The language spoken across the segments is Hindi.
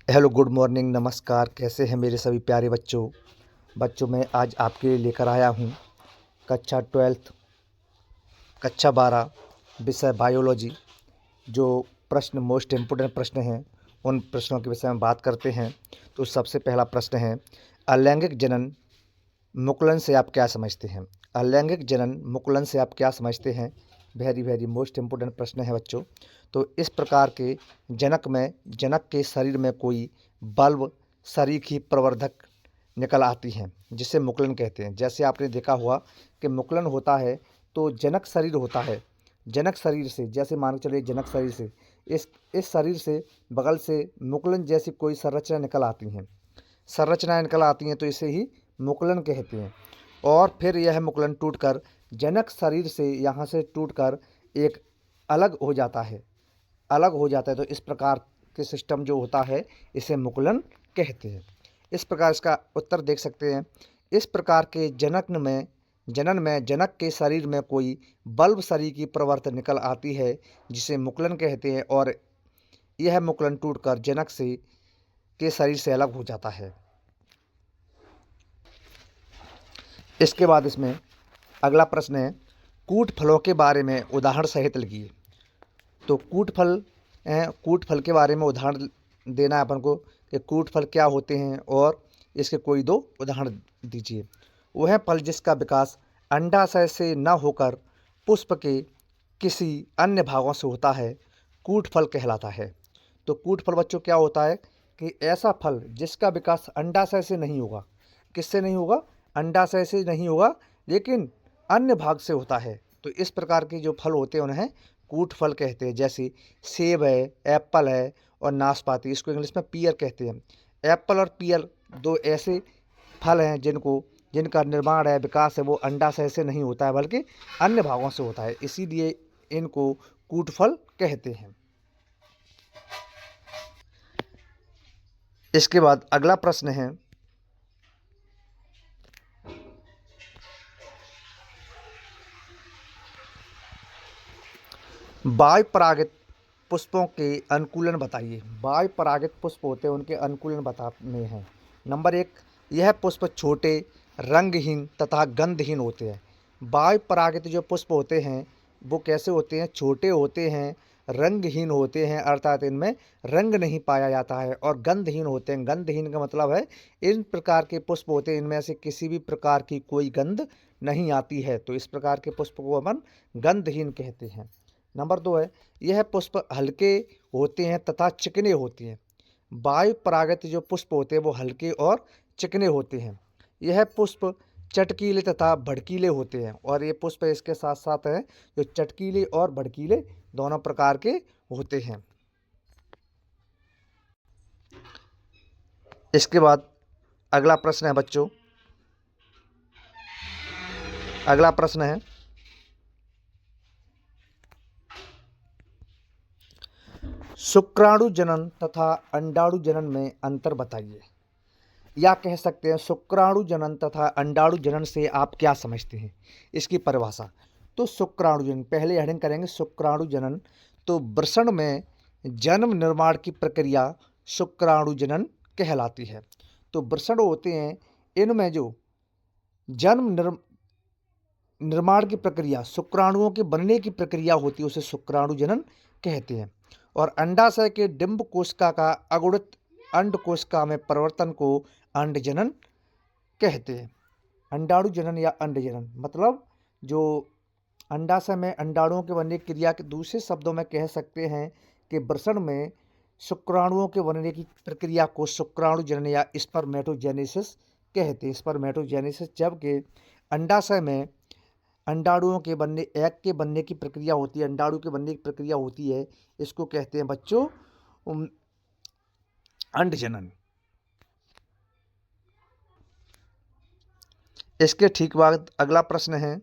हेलो, गुड मॉर्निंग, नमस्कार। कैसे हैं मेरे सभी प्यारे बच्चों मैं आज आपके लिए लेकर आया हूँ कक्षा 12 कक्षा 12 विषय बायोलॉजी। जो प्रश्न मोस्ट इम्पोर्टेंट प्रश्न हैं उन प्रश्नों के विषय में बात करते हैं। तो सबसे पहला प्रश्न है, अलैंगिक जनन मुकुलन से आप क्या समझते हैं? अलैंगिक जनन मुकुलन से आप क्या समझते हैं? वेरी वेरी मोस्ट इम्पोर्टेंट प्रश्न है बच्चों। तो इस प्रकार के जनक के शरीर में कोई बल्ब सरीखी प्रवर्धक निकल आती हैं जिसे मुकुलन कहते हैं। जैसे आपने देखा हुआ कि मुकुलन होता है तो जनक शरीर होता है। जनक शरीर से, जैसे मान के चलिए, जनक शरीर से इस शरीर से बगल से मुकुलन जैसी कोई संरचना निकल आती हैं। संरचनाएं निकल आती हैं तो इसे ही मुकुलन कहते हैं। और फिर यह मुकुलन टूटकर जनक शरीर से यहाँ से टूटकर एक अलग हो जाता है। तो इस प्रकार के सिस्टम जो होता है इसे मुकुलन कहते हैं। इस प्रकार इसका उत्तर देख सकते हैं। इस प्रकार के जनन में जनक के शरीर में कोई बल्ब शरीर की प्रवर्त निकल आती है जिसे मुकुलन कहते हैं, और यह मुकुलन टूटकर जनक के शरीर से अलग हो जाता है। इसके बाद इसमें अगला प्रश्न है, कूट फलों के बारे में उदाहरण सहित लिखिए। तो कूट फल के बारे में उदाहरण देना है अपन को कि कूट फल क्या होते हैं, और इसके कोई दो उदाहरण दीजिए। वह फल जिसका विकास अंडाशय से न होकर पुष्प के किसी अन्य भागों से होता है कूट फल कहलाता है। तो कूट फल बच्चों क्या होता है कि ऐसा फल जिसका विकास अंडाशय से नहीं होगा। किससे नहीं होगा? अंडाशय से नहीं होगा, लेकिन अन्य भाग से होता है। तो इस प्रकार के जो फल होते हैं उन्हें कूट फल कहते हैं। जैसे सेब है, एप्पल है और नाशपाती, इसको इंग्लिश में पीयर कहते हैं। एप्पल और पीयर दो ऐसे फल हैं जिनका निर्माण है, विकास है, वो अंडाशय से नहीं होता है बल्कि अन्य भागों से होता है, इसीलिए इनको कूट फल कहते हैं। इसके बाद अगला प्रश्न है, वायु परागित पुष्पों के अनुकूलन बताइए। वायु परागित पुष्प होते हैं, उनके अनुकूलन बताने हैं। नंबर 1, यह पुष्प छोटे, रंगहीन तथा गंधहीन होते हैं। वायु परागित जो पुष्प होते हैं वो कैसे होते हैं? छोटे होते हैं, रंगहीन होते हैं, अर्थात इनमें रंग नहीं पाया जाता है, और गंधहीन होते हैं। गंधहीन का मतलब है इन प्रकार के पुष्प होते हैं इनमें से किसी भी प्रकार की कोई गंध नहीं आती है। तो इस प्रकार के पुष्प को अपन गंधहीन कहते हैं। नंबर 2 है, यह पुष्प हल्के होते हैं तथा चिकने होते हैं। वायु परागित जो पुष्प होते हैं वो हल्के और चिकने होते हैं। यह पुष्प चटकीले तथा भड़कीले होते हैं, और ये पुष्प इसके साथ साथ हैं जो चटकीले और भड़कीले दोनों प्रकार के होते हैं। इसके बाद अगला प्रश्न है बच्चों, अगला प्रश्न है, शुक्राणु जनन तथा अंडाणु जनन में अंतर बताइए। या कह सकते हैं शुक्राणु जनन तथा अंडाणु जनन से आप क्या समझते हैं? इसकी परिभाषा। तो शुक्राणु जनन, पहले हेडिंग करेंगे शुक्राणु जनन। तो वृषण में जन्म निर्माण की प्रक्रिया शुक्राणु जनन कहलाती है। तो वृषण होते हैं, इनमें जो जन्म निर्माण की प्रक्रिया, शुक्राणुओं के बनने की प्रक्रिया होती है उसे शुक्राणु जनन कहते हैं। और अंडाशय के डिंब कोशिका का अगुणित अंड कोशिका में परिवर्तन को अंड जनन कहते हैं। अंडाणु जनन या अंड जनन मतलब जो अंडाशय में अंडाणुओं के बनने की क्रिया के दूसरे शब्दों में कह सकते हैं कि वृषण में शुक्राणुओं के बनने की प्रक्रिया को शुक्राणु जनन या स्पर्मेटोजेनेसिस कहते हैं। स्पर्मेटोजेनेसिस, जबकि अंडाशय में अंडाणुओं के बनने, एग के बनने की प्रक्रिया होती है, अंडाणु के बनने की प्रक्रिया होती है, इसको कहते हैं बच्चों अंड जनन। इसके ठीक बाद अगला प्रश्न है,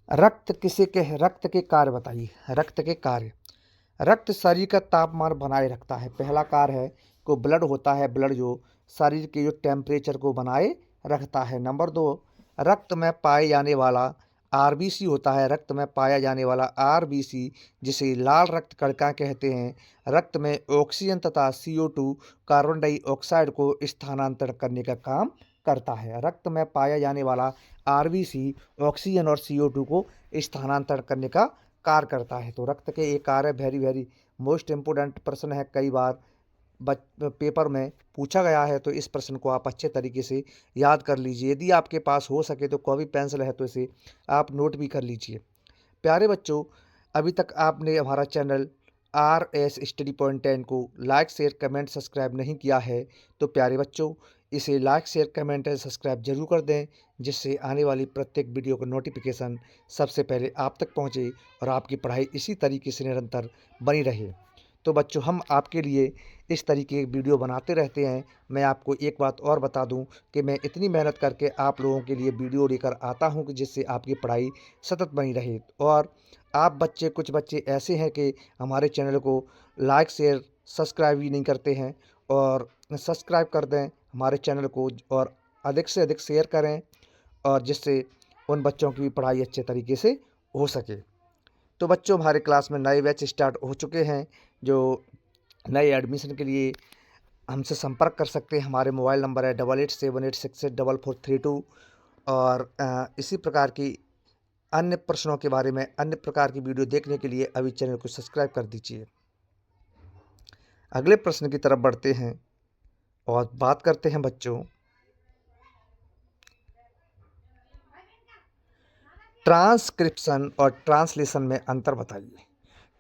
रक्त के कार्य बताइए। रक्त के कार्य। रक्त शरीर का तापमान बनाए रखता है। पहला कार्य है को ब्लड होता है, ब्लड जो शरीर के जो टेम्परेचर को बनाए रखता है। नंबर 2, रक्त में पाए जाने वाला आरबीसी होता है रक्त में पाया जाने वाला आरबीसी, जिसे लाल रक्त कणिका कहते हैं, रक्त में ऑक्सीजन तथा CO2 कार्बन डाइऑक्साइड को स्थानांतरित करने का काम करता है। रक्त में पाया जाने वाला आरबीसी ऑक्सीजन और CO2 को स्थानांतरित करने का कार्य करता है। तो रक्त के एक कार्य वेरी वेरी मोस्ट इम्पोर्टेंट प्रश्न है, कई बार पेपर में पूछा गया है, तो इस प्रश्न को आप अच्छे तरीके से याद कर लीजिए। यदि आपके पास हो सके तो कॉपी पेंसिल है तो इसे आप नोट भी कर लीजिए। प्यारे बच्चों, अभी तक आपने हमारा चैनल RS स्टडी पॉइंट 10 को लाइक शेयर कमेंट सब्सक्राइब नहीं किया है, तो प्यारे बच्चों इसे like share comment and subscribe जरूर कर दें, जिससे आने वाली प्रत्येक वीडियो का नोटिफिकेशन सबसे पहले आप तक पहुंचे और आपकी पढ़ाई इसी तरीके से निरंतर बनी रहे। तो बच्चों, हम आपके लिए इस तरीके की वीडियो बनाते रहते हैं। मैं आपको एक बात और बता दूं कि मैं इतनी मेहनत करके आप लोगों के लिए वीडियो लेकर आता हूं कि जिससे आपकी पढ़ाई सतत बनी रहे। और आप बच्चे, कुछ बच्चे ऐसे हैं कि हमारे चैनल को लाइक शेयर सब्सक्राइब भी नहीं करते हैं, और सब्सक्राइब कर दें हमारे चैनल को और अधिक से अधिक शेयर करें, और जिससे उन बच्चों की भी पढ़ाई अच्छे तरीके से हो सके। तो बच्चों, हमारे क्लास में नए बैच स्टार्ट हो चुके हैं। जो नए एडमिशन के लिए हमसे संपर्क कर सकते हैं। हमारे मोबाइल नंबर है 8878664432। और इसी प्रकार की अन्य प्रश्नों के बारे में, अन्य प्रकार की वीडियो देखने के लिए अभी चैनल को सब्सक्राइब कर दीजिए। अगले प्रश्न की तरफ बढ़ते हैं और बात करते हैं बच्चों ट्रांसक्रिप्शन और ट्रांसलेशन में अंतर बताइए।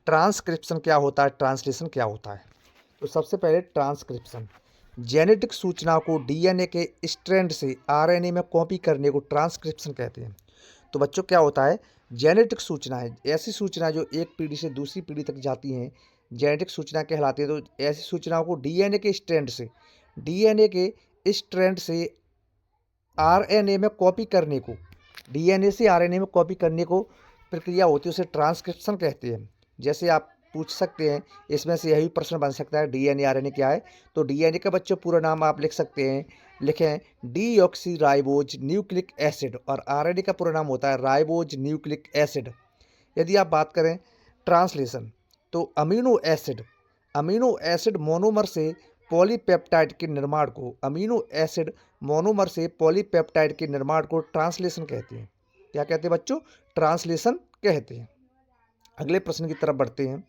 ट्रांसक्रिप्शन क्या होता है, ट्रांसलेशन क्या होता है? तो सबसे पहले ट्रांसक्रिप्शन, जेनेटिक सूचना को DNA के स्ट्रैंड से RNA में कॉपी करने को ट्रांसक्रिप्शन कहते हैं। तो बच्चों, क्या होता है? जेनेटिक सूचना है ऐसी सूचना जो एक पीढ़ी से दूसरी पीढ़ी तक जाती हैं, जेनेटिक सूचना कहलाती है। तो ऐसी सूचनाओं को DNA के स्ट्रैंड से RNA में कॉपी करने को, DNA से RNA में कॉपी करने को प्रक्रिया होती है, उसे ट्रांसक्रिप्शन कहते हैं। जैसे आप पूछ सकते हैं, इसमें से यही प्रश्न बन सकता है, DNA RNA क्या है? तो DNA का बच्चों पूरा नाम आप लिख सकते हैं, लिखें डीऑक्सीराइबोज न्यूक्लिक एसिड, और RNA का पूरा नाम होता है राइबोज न्यूक्लिक एसिड। यदि आप बात करें ट्रांसलेशन, तो अमीनो एसिड मोनोमर से पॉलीपेप्टाइड के निर्माण को, ट्रांसलेशन कहते हैं। क्या कहते हैं बच्चों? ट्रांसलेशन कहते हैं। अगले प्रश्न की तरफ बढ़ते हैं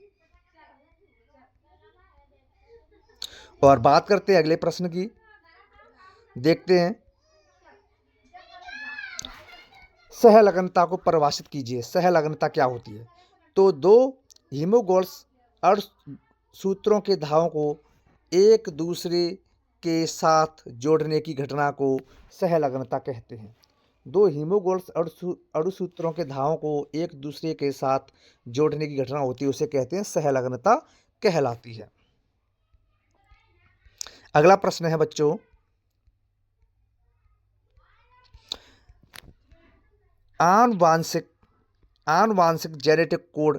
और बात करते हैं अगले प्रश्न की। देखते हैं, सहलग्नता को परिभाषित कीजिए। सहलग्नता क्या होती है? तो दो हीमोगोल्स सूत्रों के धावों को एक दूसरे के साथ जोड़ने की घटना को सहलग्नता कहते हैं। दो हीमोगोल्स अणुसूत्रों के धावों को एक दूसरे के साथ जोड़ने की घटना होती है, उसे कहते हैं सहलग्नता कहलाती है। अगला प्रश्न है बच्चों, आनुवांशिक जेनेटिक कोड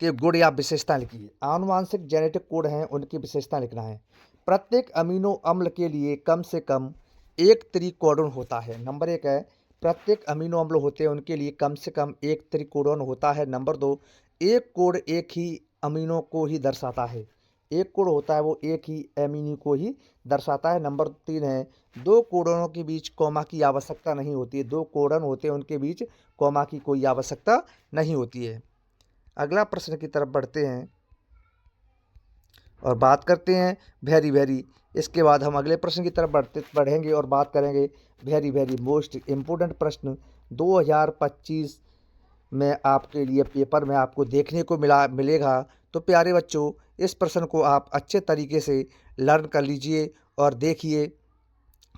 के गुण या विशेषता लिखिए। आनुवांशिक जेनेटिक कोड हैं, उनकी विशेषता लिखना है। प्रत्येक अमीनो अम्ल के लिए कम से कम एक त्रिकोडन होता है। नंबर 1 है, प्रत्येक अमीनो अम्ल होते हैं उनके लिए कम से कम एक त्रिकोडन होता है। नंबर 2, एक कोड एक ही अमीनो को ही दर्शाता है। एक कोड होता है वो एक ही अमीनो को ही दर्शाता है। नंबर 3 है, दो कोडनों के बीच कॉमा की आवश्यकता नहीं होती है। दो कोडन होते हैं उनके बीच कॉमा की कोई आवश्यकता नहीं होती है। अगला प्रश्न की तरफ बढ़ते हैं और बात करते हैं वेरी इसके बाद हम अगले प्रश्न की तरफ बढ़ेंगे और बात करेंगे वेरी मोस्ट इम्पोर्टेंट प्रश्न 2025 में आपके लिए पेपर में आपको देखने को मिलेगा। तो प्यारे बच्चों, इस प्रश्न को आप अच्छे तरीके से लर्न कर लीजिए और देखिए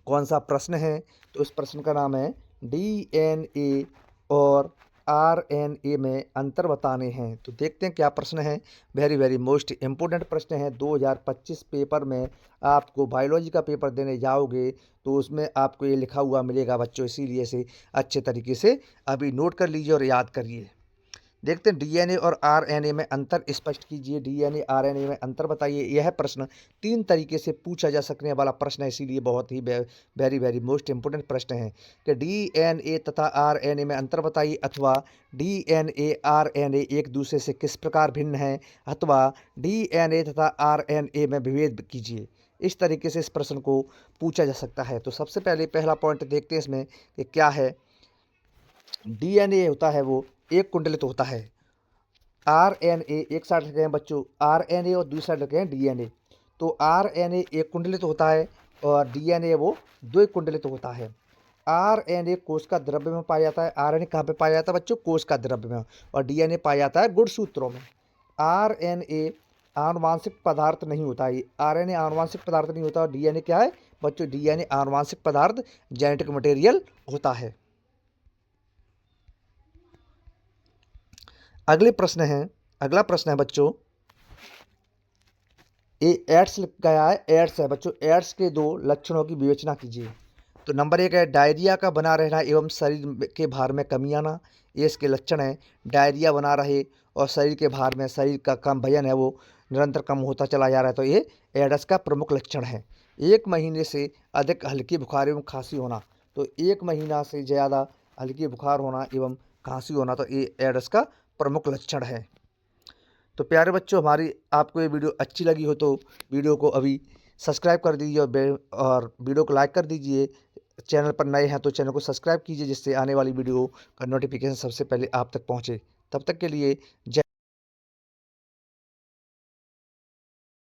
कौन सा प्रश्न है। तो इस प्रश्न का नाम है DNA और RNA में अंतर बताने हैं। तो देखते हैं क्या प्रश्न है। वेरी मोस्ट इम्पोर्टेंट प्रश्न है। 2025 पेपर में आपको बायोलॉजी का पेपर देने जाओगे तो उसमें आपको ये लिखा हुआ मिलेगा बच्चों, इसीलिए इसे अच्छे तरीके से अभी नोट कर लीजिए और याद करिए। देखते हैं डीएनए और आरएनए में अंतर स्पष्ट कीजिए। डीएनए आरएनए में अंतर बताइए। यह प्रश्न 3 तरीके से पूछा जा सकने वाला प्रश्न है, इसीलिए बहुत ही वेरी वेरी मोस्ट इंपोर्टेंट प्रश्न है कि डीएनए तथा आरएनए में अंतर बताइए, अथवा डीएनए आरएनए एक दूसरे से किस प्रकार भिन्न है, अथवा डीएनए तथा आरएनए में विभेद कीजिए। इस तरीके से इस प्रश्न को पूछा जा सकता है। तो सबसे पहले पहला पॉइंट देखते हैं इसमें कि क्या है। डीएनए होता है वो एक कुंडलित होता है। आरएनए एक साइड रखे हैं बच्चों, आरएनए और दूसरी साइड रखे हैं डीएनए। तो आरएनए एक कुंडलित होता है और डीएनए वो द्वि कुंडलित होता है। आरएनए कोश का द्रव्य में पाया जाता है। आरएनए कहाँ पे पाया जाता है बच्चों? कोश का द्रव्य में। और डीएनए पाया जाता है गुणसूत्रों में। आरएनए आनुवांशिक पदार्थ नहीं होता है। आरएनए आनुवांशिक पदार्थ नहीं होता और डीएनए क्या है बच्चों? डीएनए आनुवांशिक पदार्थ, जेनेटिक मटेरियल होता है। अगला प्रश्न है बच्चों, ये एड्स लिख गया है, एड्स है बच्चों। एड्स के 2 लक्षणों की विवेचना कीजिए। तो नंबर 1 है डायरिया का बना रहना एवं शरीर के भार में कमी आना। ये इसके लक्षण है। डायरिया बना रहे और शरीर के भार में, शरीर का कम वजन है वो निरंतर कम होता चला जा रहा है, तो ये एड्स का प्रमुख लक्षण है। 1 महीने से अधिक हल्की बुखार एवं खांसी होना। तो 1 महीना से ज़्यादा हल्की बुखार होना एवं खांसी होना, तो ये एड्स का प्रमुख लक्षण है। तो प्यारे बच्चों, हमारी आपको ये वीडियो अच्छी लगी हो तो वीडियो को अभी सब्सक्राइब कर दीजिए और वीडियो को लाइक कर दीजिए। चैनल पर नए हैं तो चैनल को सब्सक्राइब कीजिए, जिससे आने वाली वीडियो का नोटिफिकेशन सबसे पहले आप तक पहुंचे। तब तक के लिए जय